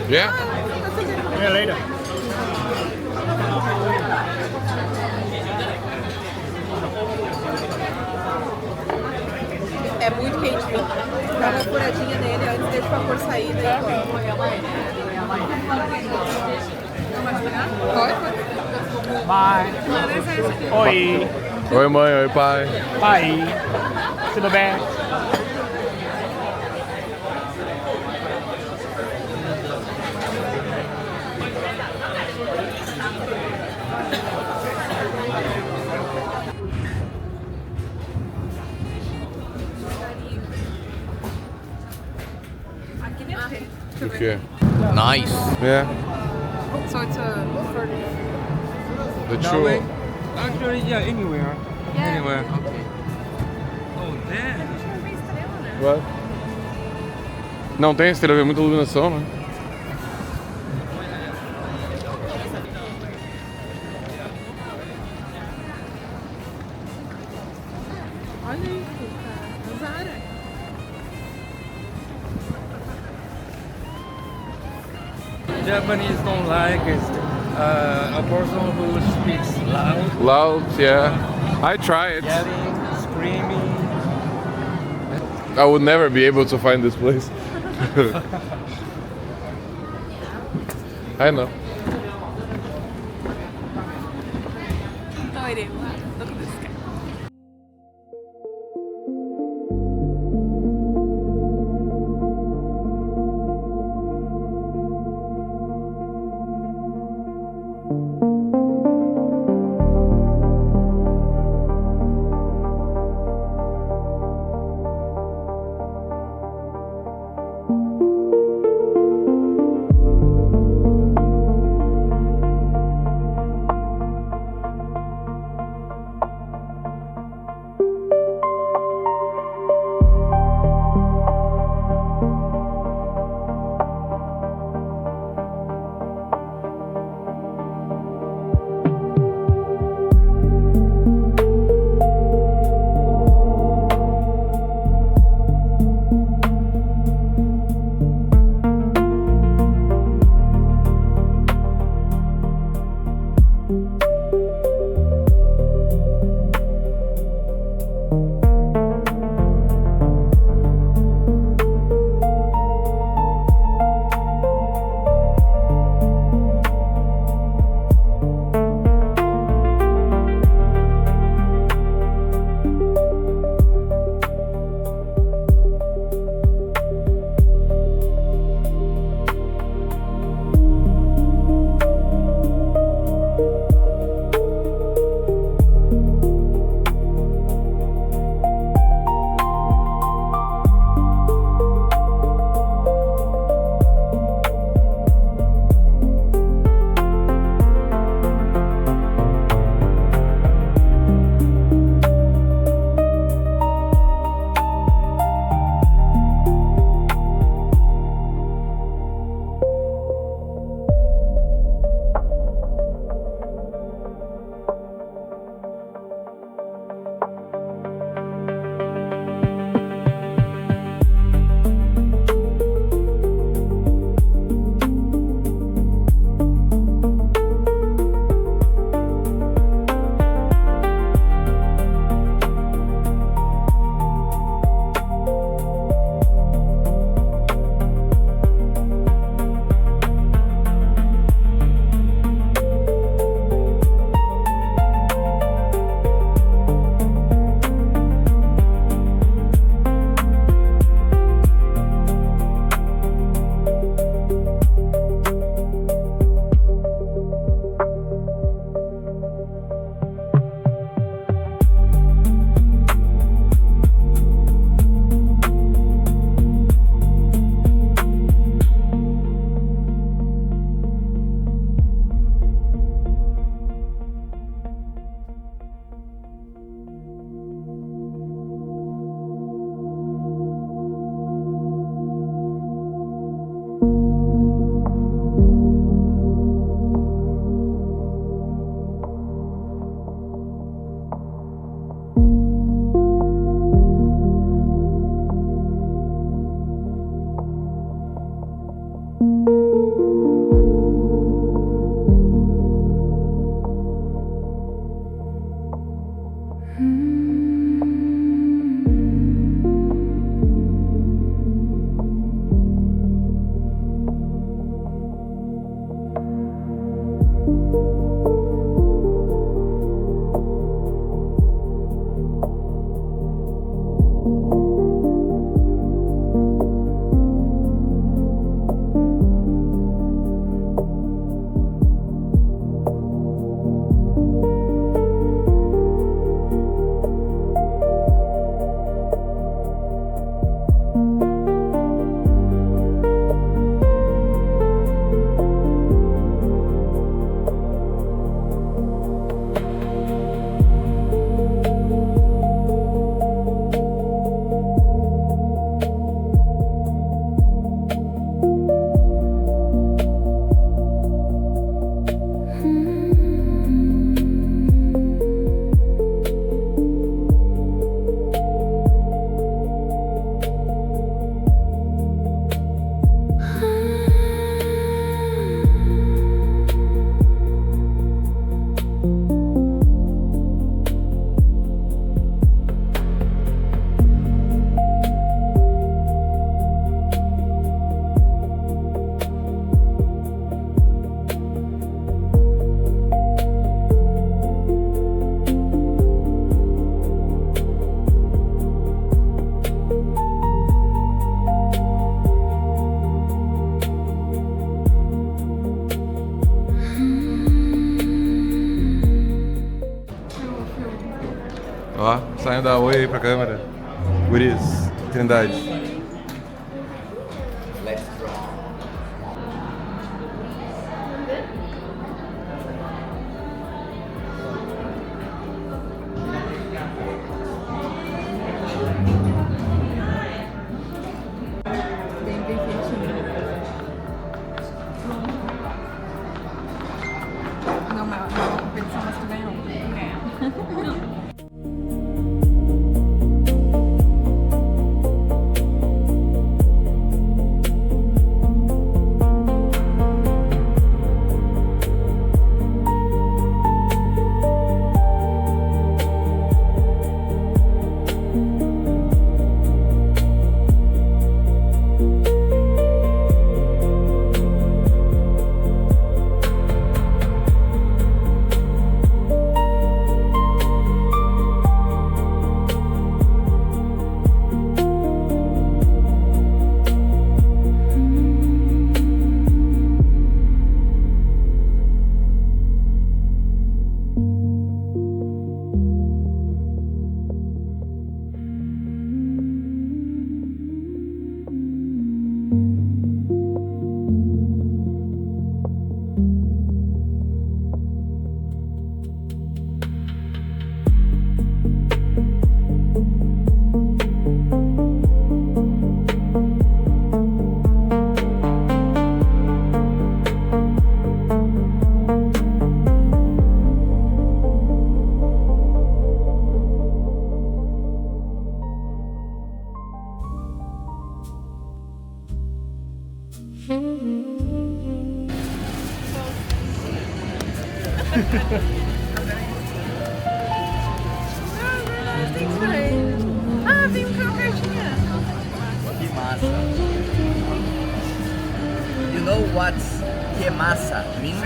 Yeah? Yeah, later. É muito quente, viu? Dá uma furadinha nele antes desse vapor sair. Daí Bye. Oi. Oi mãe, oi pai. Pai. Tudo bem? O quê? Nice. Yeah. So it's a The true. Actually, yeah, anywhere. Anywhere. Okay. Oh, damn. What? Não tem estrela, é muita iluminação, né? Olha isso, cara. Zara. Japanese don't like is a person who speaks loud, Loud, yeah. I try it. yelling, screaming. I would never be able to find this place. I know. Então iremos lá. Look at this guy. Ó, saindo da oi aí pra câmera. Guris, Trindade. Bem feitinho. Não, mas a competição mas tu ganhou. Tem que ver. Ah, vem um carro pertinho. Que massa. You know what's que massa means?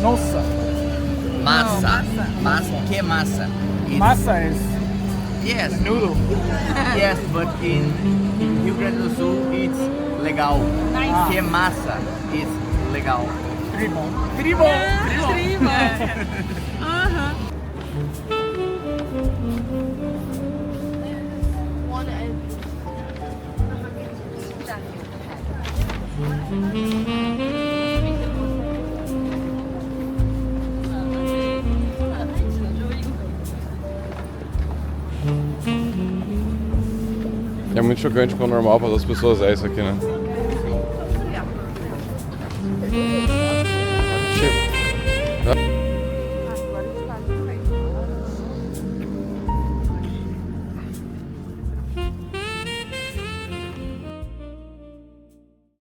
Nossa. Massa. Massa. Que massa? It's- Massa is Yes. noodle. Yes, but in Rio Grande do Sul it's legal. Nice. Que massa is legal. Tribom. Triba. Aham. É muito chocante com o normal para as pessoas é isso aqui, né?